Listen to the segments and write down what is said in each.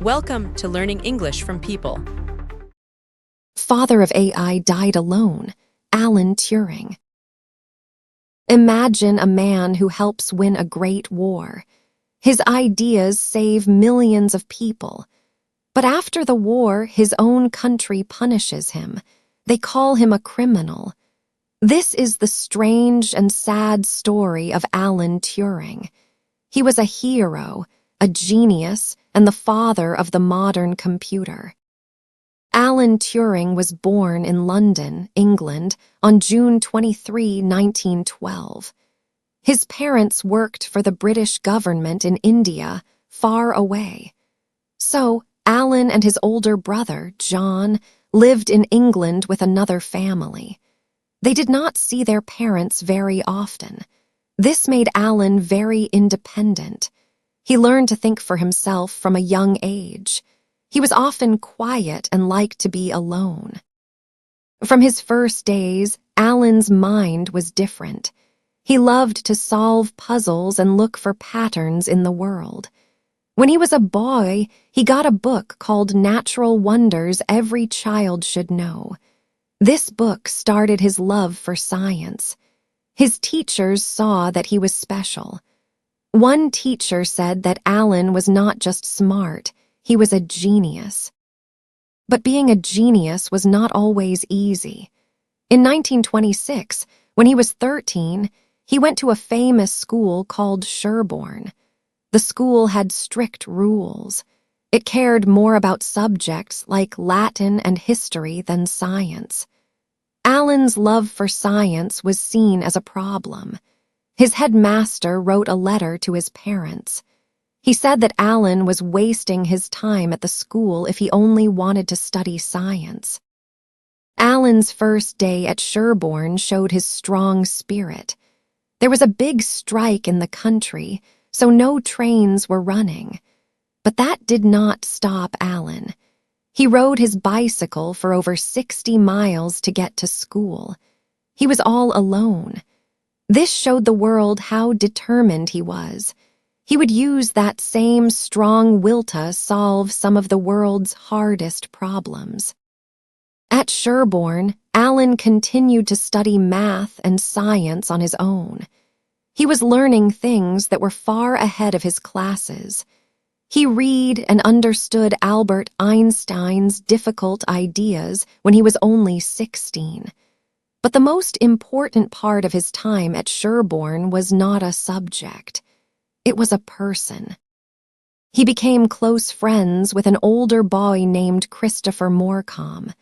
Welcome to Learning English from People. Father of AI died alone, Alan Turing. Imagine a man who helps win a great war. His ideas save millions of people. But after the war, his own country punishes him. They call him a criminal. This is the strange and sad story of Alan Turing. He was a hero, a genius, and the father of the modern computer. Alan Turing was born in London, England, on June 23, 1912. His parents worked for the British government in India, far away. So, Alan and his older brother, John, lived in England with another family. They did not see their parents very often. This made Alan very independent. He learned to think for himself from a young age. He was often quiet and liked to be alone. From his first days, Alan's mind was different. He loved to solve puzzles and look for patterns in the world. When he was a boy, he got a book called Natural Wonders Every Child Should Know. This book started his love for science. His teachers saw that he was special. One teacher said that Alan was not just smart, he was a genius. But being a genius was not always easy. In 1926, when he was 13, he went to a famous school called Sherborne. The school had strict rules. It cared more about subjects like Latin and history than science. Alan's love for science was seen as a problem. His headmaster wrote a letter to his parents. He said that Alan was wasting his time at the school if he only wanted to study science. Alan's first day at Sherborne showed his strong spirit. There was a big strike in the country, so no trains were running. But that did not stop Alan. He rode his bicycle for over 60 miles to get to school. He was all alone. This showed the world how determined he was. He would use that same strong will to solve some of the world's hardest problems. At Sherborne, Alan continued to study math and science on his own. He was learning things that were far ahead of his classes. He read and understood Albert Einstein's difficult ideas when he was only 16. But the most important part of his time at Sherborne was not a subject. It was a person. He became close friends with an older boy named Christopher Morecombe.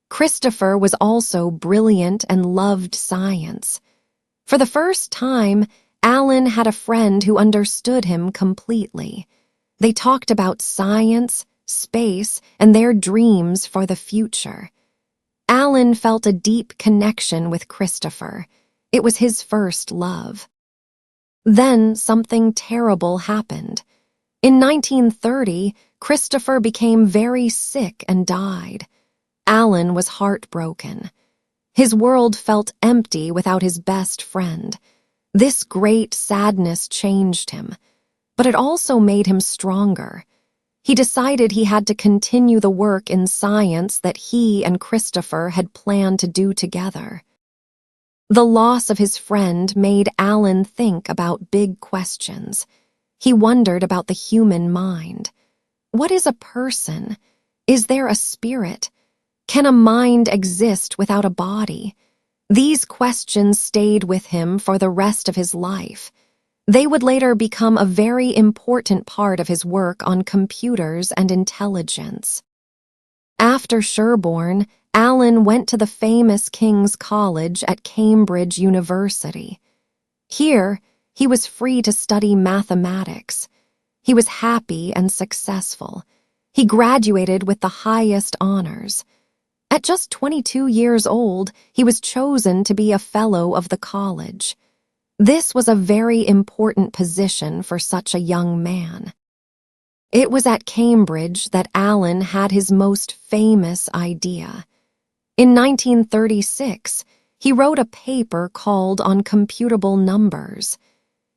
Christopher was also brilliant and loved science. For the first time, Alan had a friend who understood him completely. They talked about science, space, and their dreams for the future. Alan felt a deep connection with Christopher. It was his first love. Then something terrible happened. In 1930, Christopher became very sick and died. Alan was heartbroken. His world felt empty without his best friend. This great sadness changed him, but it also made him stronger. He decided he had to continue the work in science that he and Christopher had planned to do together. The loss of his friend made Alan think about big questions. He wondered about the human mind. What is a person? Is there a spirit? Can a mind exist without a body? These questions stayed with him for the rest of his life. They would later become a very important part of his work on computers and intelligence. After Sherborne, Alan went to the famous King's College at Cambridge University. Here, he was free to study mathematics. He was happy and successful. He graduated with the highest honors. At just 22 years old, he was chosen to be a fellow of the college. This was a very important position for such a young man. It was at Cambridge that Alan had his most famous idea. In 1936, he wrote a paper called On Computable Numbers.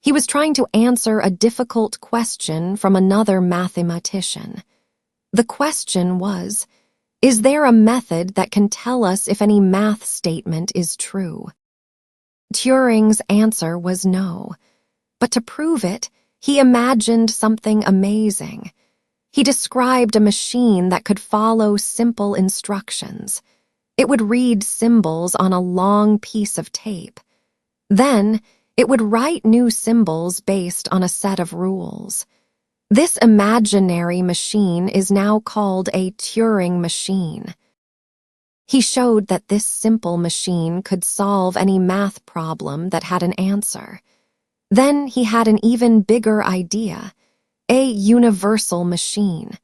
He was trying to answer a difficult question from another mathematician. The question was, is there a method that can tell us if any math statement is true? Turing's answer was no. But to prove it, he imagined something amazing. He described a machine that could follow simple instructions. It would read symbols on a long piece of tape. Then, it would write new symbols based on a set of rules. This imaginary machine is now called a Turing machine. He showed that this simple machine could solve any math problem that had an answer. Then he had an even bigger idea, a universal machine.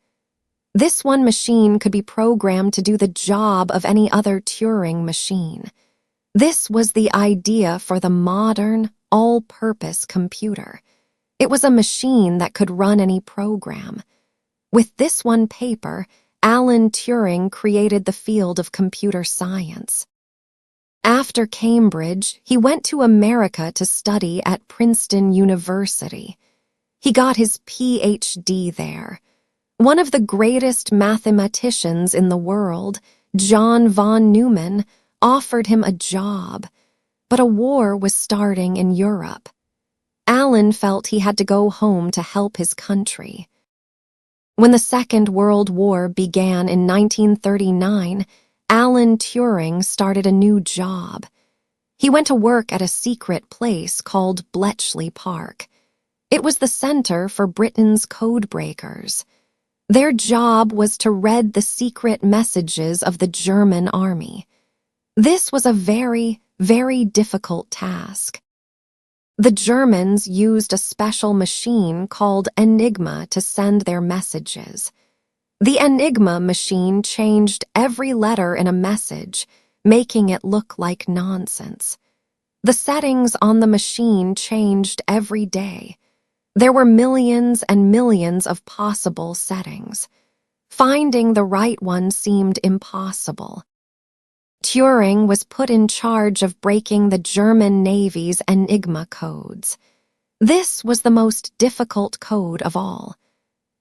This one machine could be programmed to do the job of any other Turing machine. This was the idea for the modern, all-purpose computer. It was a machine that could run any program. With this one paper, Alan Turing created the field of computer science. After Cambridge, he went to America to study at Princeton University. He got his PhD there. One of the greatest mathematicians in the world, John von Neumann, offered him a job, but a war was starting in Europe. Alan felt he had to go home to help his country. When the Second World War began in 1939, Alan Turing started a new job. He went to work at a secret place called Bletchley Park. It was the center for Britain's codebreakers. Their job was to read the secret messages of the German army. This was a very, very difficult task. The Germans used a special machine called Enigma to send their messages. The Enigma machine changed every letter in a message, making it look like nonsense. The settings on the machine changed every day. There were millions and millions of possible settings. Finding the right one seemed impossible. Turing was put in charge of breaking the German Navy's Enigma codes. This was the most difficult code of all.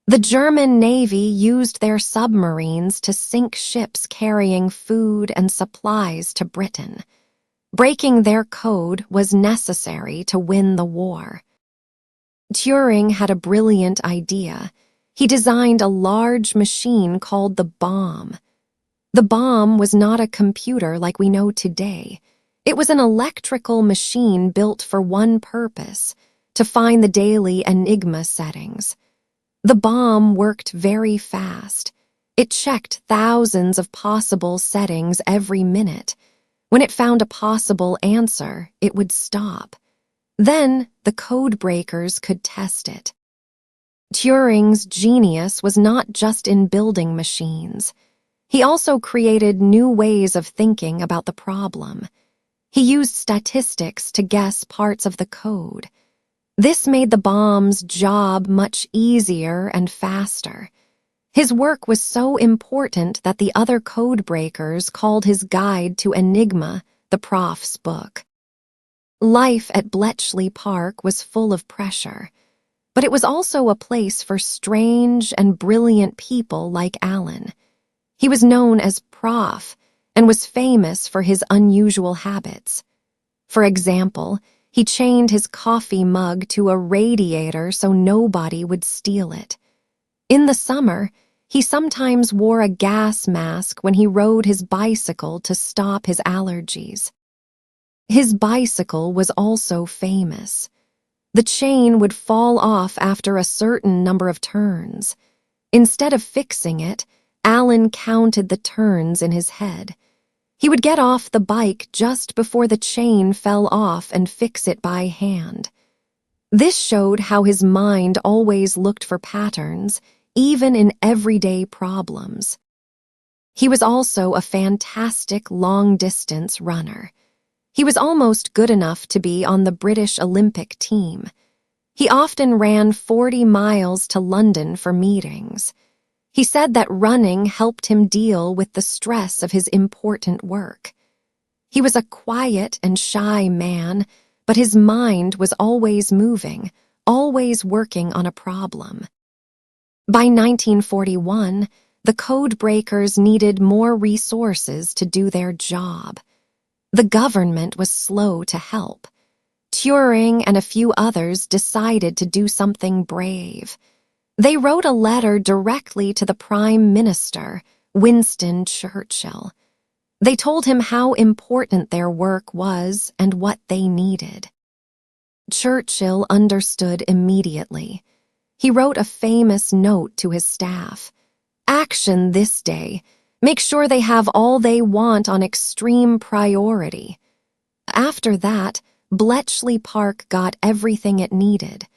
The German Navy used their submarines to sink ships carrying food and supplies to Britain. Breaking their code was necessary to win the war. Turing had a brilliant idea. He designed a large machine called the bomb. The bomb was not a computer like we know today. It was an electrical machine built for one purpose, to find the daily Enigma settings. The bomb worked very fast. It checked thousands of possible settings every minute. When it found a possible answer, it would stop. Then the code breakers could test it. Turing's genius was not just in building machines. He also created new ways of thinking about the problem. He used statistics to guess parts of the code. This made the bomb's job much easier and faster. His work was so important that the other code breakers called his guide to Enigma the prof's book. Life at Bletchley Park was full of pressure, but it was also a place for strange and brilliant people like Alan. He was known as Prof and was famous for his unusual habits. For example, he chained his coffee mug to a radiator so nobody would steal it. In the summer, he sometimes wore a gas mask when he rode his bicycle to stop his allergies. His bicycle was also famous. The chain would fall off after a certain number of turns. Instead of fixing it, Alan counted the turns in his head. He would get off the bike just before the chain fell off and fix it by hand. This showed how his mind always looked for patterns, even in everyday problems. He was also a fantastic long-distance runner. He was almost good enough to be on the British Olympic team. He often ran 40 miles to London for meetings. He said that running helped him deal with the stress of his important work. He was a quiet and shy man, but his mind was always moving, always working on a problem. By 1941, the code breakers needed more resources to do their job. The government was slow to help. Turing and a few others decided to do something brave. They wrote a letter directly to the Prime Minister, Winston Churchill. They told him how important their work was and what they needed. Churchill understood immediately. He wrote a famous note to his staff. "Action this day. Make sure they have all they want on extreme priority." After that, Bletchley Park got everything it needed.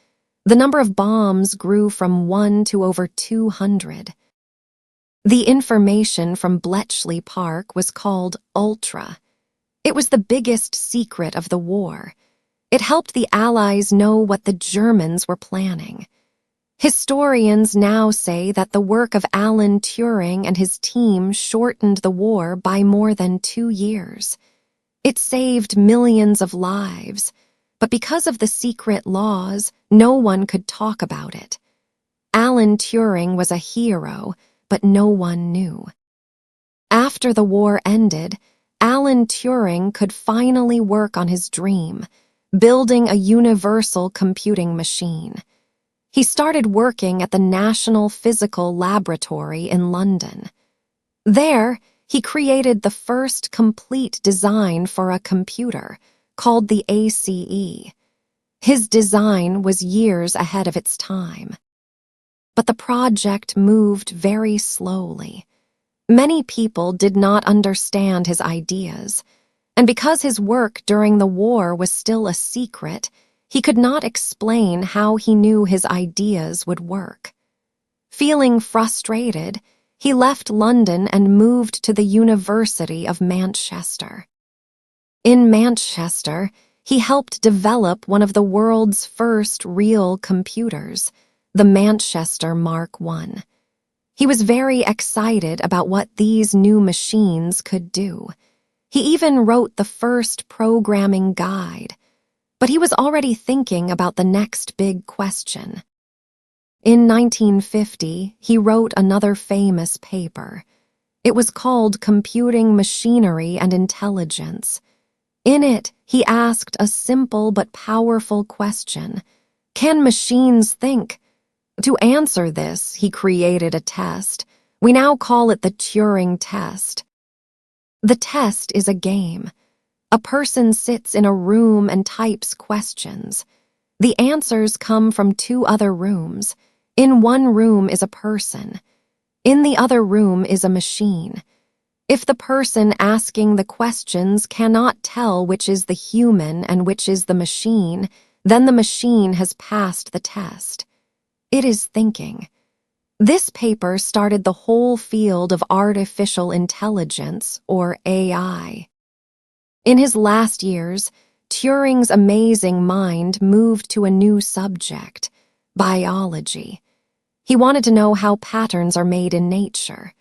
The number of bombs grew from 1 to over 200. The information from Bletchley Park was called Ultra. It was the biggest secret of the war. It helped the Allies know what the Germans were planning. Historians now say that the work of Alan Turing and his team shortened the war by more than 2 years. It saved millions of lives, but because of the secret laws, no one could talk about it. Alan Turing was a hero, but no one knew. After the war ended, Alan Turing could finally work on his dream, building a universal computing machine. He started working at the National Physical Laboratory in London. There, he created the first complete design for a computer, called the ACE. His design was years ahead of its time. But the project moved very slowly. Many people did not understand his ideas, and because his work during the war was still a secret, he could not explain how he knew his ideas would work. Feeling frustrated, he left London and moved to the University of Manchester. In Manchester, he helped develop one of the world's first real computers, the Manchester Mark I. He was very excited about what these new machines could do. He even wrote the first programming guide, but he was already thinking about the next big question. In 1950, he wrote another famous paper. It was called Computing Machinery and Intelligence. In it, he asked a simple but powerful question: can machines think? To answer this, he created a test. We now call it the Turing test. The test is a game. A person sits in a room and types questions. The answers come from 2 other rooms. In one room is a person. In the other room is a machine. If the person asking the questions cannot tell which is the human and which is the machine, then the machine has passed the test. It is thinking. This paper started the whole field of artificial intelligence, or AI. In his last years, Turing's amazing mind moved to a new subject, biology. He wanted to know how patterns are made in nature.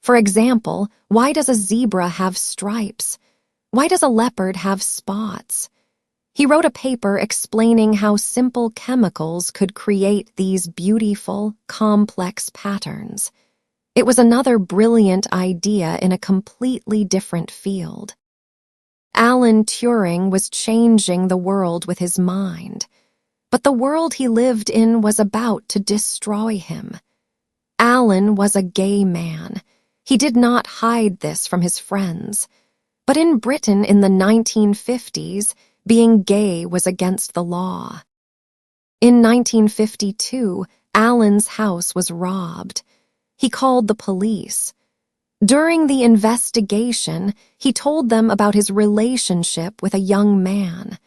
For example, why does a zebra have stripes? Why does a leopard have spots? He wrote a paper explaining how simple chemicals could create these beautiful, complex patterns. It was another brilliant idea in a completely different field. Alan Turing was changing the world with his mind, but the world he lived in was about to destroy him. Alan was a gay man. He did not hide this from his friends. But in Britain in the 1950s, being gay was against the law. In 1952, Alan's house was robbed. He called the police. During the investigation, he told them about his relationship with a young man.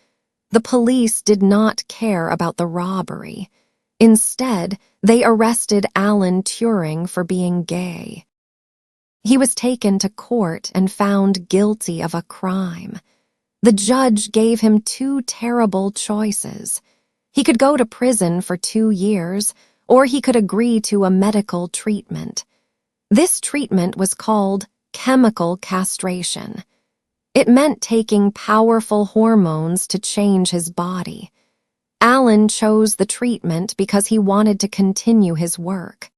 The police did not care about the robbery. Instead, they arrested Alan Turing for being gay. He was taken to court and found guilty of a crime. The judge gave him 2 terrible choices. He could go to prison for 2 years, or he could agree to a medical treatment. This treatment was called chemical castration. It meant taking powerful hormones to change his body. Alan chose the treatment because he wanted to continue his work.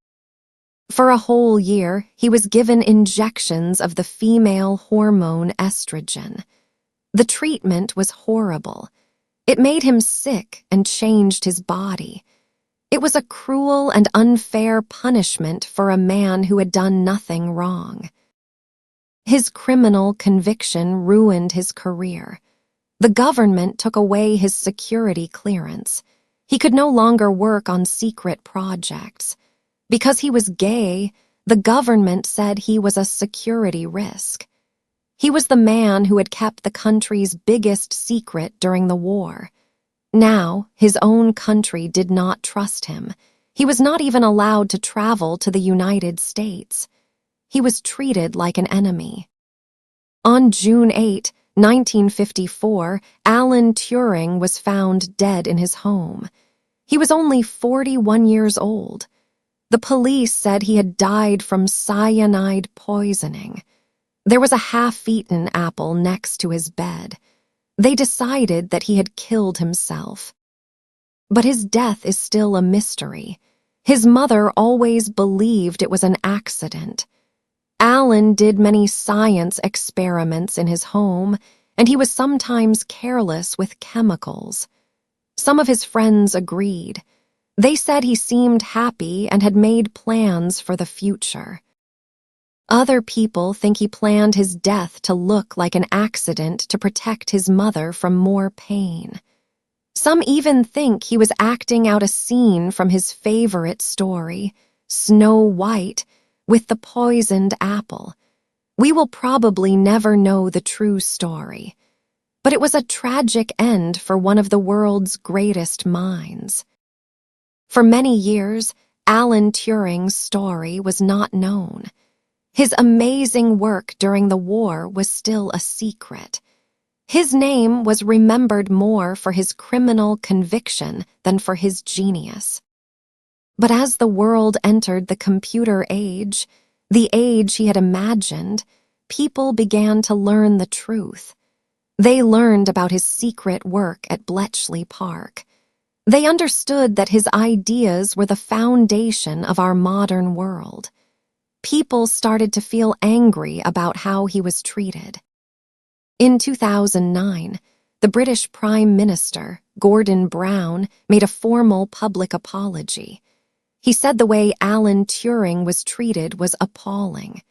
For a whole year, he was given injections of the female hormone estrogen. The treatment was horrible. It made him sick and changed his body. It was a cruel and unfair punishment for a man who had done nothing wrong. His criminal conviction ruined his career. The government took away his security clearance. He could no longer work on secret projects. Because he was gay, the government said he was a security risk. He was the man who had kept the country's biggest secret during the war. Now, his own country did not trust him. He was not even allowed to travel to the United States. He was treated like an enemy. On June 8, 1954, Alan Turing was found dead in his home. He was only 41 years old. The police said he had died from cyanide poisoning. There was a half-eaten apple next to his bed. They decided that he had killed himself. But his death is still a mystery. His mother always believed it was an accident. Alan did many science experiments in his home, and he was sometimes careless with chemicals. Some of his friends agreed. They said he seemed happy and had made plans for the future. Other people think he planned his death to look like an accident to protect his mother from more pain. Some even think he was acting out a scene from his favorite story, Snow White, with the poisoned apple. We will probably never know the true story, but it was a tragic end for one of the world's greatest minds. For many years, Alan Turing's story was not known. His amazing work during the war was still a secret. His name was remembered more for his criminal conviction than for his genius. But as the world entered the computer age, the age he had imagined, people began to learn the truth. They learned about his secret work at Bletchley Park. They understood that his ideas were the foundation of our modern world. People started to feel angry about how he was treated. In 2009, the British Prime Minister, Gordon Brown, made a formal public apology. He said the way Alan Turing was treated was appalling.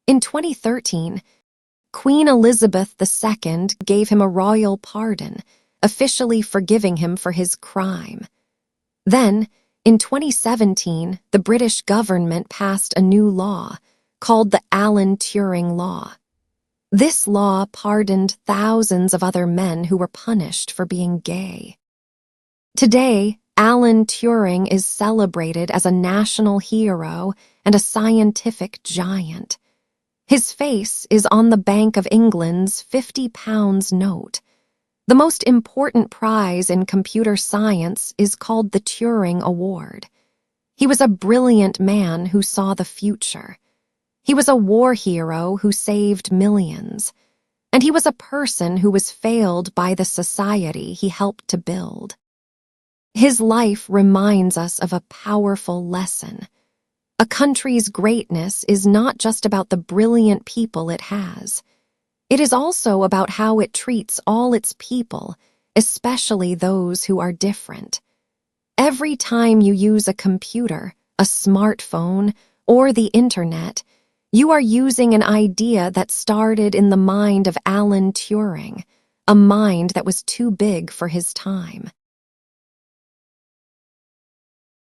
In 2013, Queen Elizabeth II gave him a royal pardon, officially forgiving him for his crime. Then, in 2017, the British government passed a new law called the Alan Turing Law. This law pardoned thousands of other men who were punished for being gay. Today, Alan Turing is celebrated as a national hero and a scientific giant. His face is on the Bank of England's £50 note. The most important prize in computer science is called the Turing Award. He was a brilliant man who saw the future. He was a war hero who saved millions. And he was a person who was failed by the society he helped to build. His life reminds us of a powerful lesson. A country's greatness is not just about the brilliant people it has. It is also about how it treats all its people, especially those who are different. Every time you use a computer, a smartphone, or the internet, you are using an idea that started in the mind of Alan Turing, a mind that was too big for his time.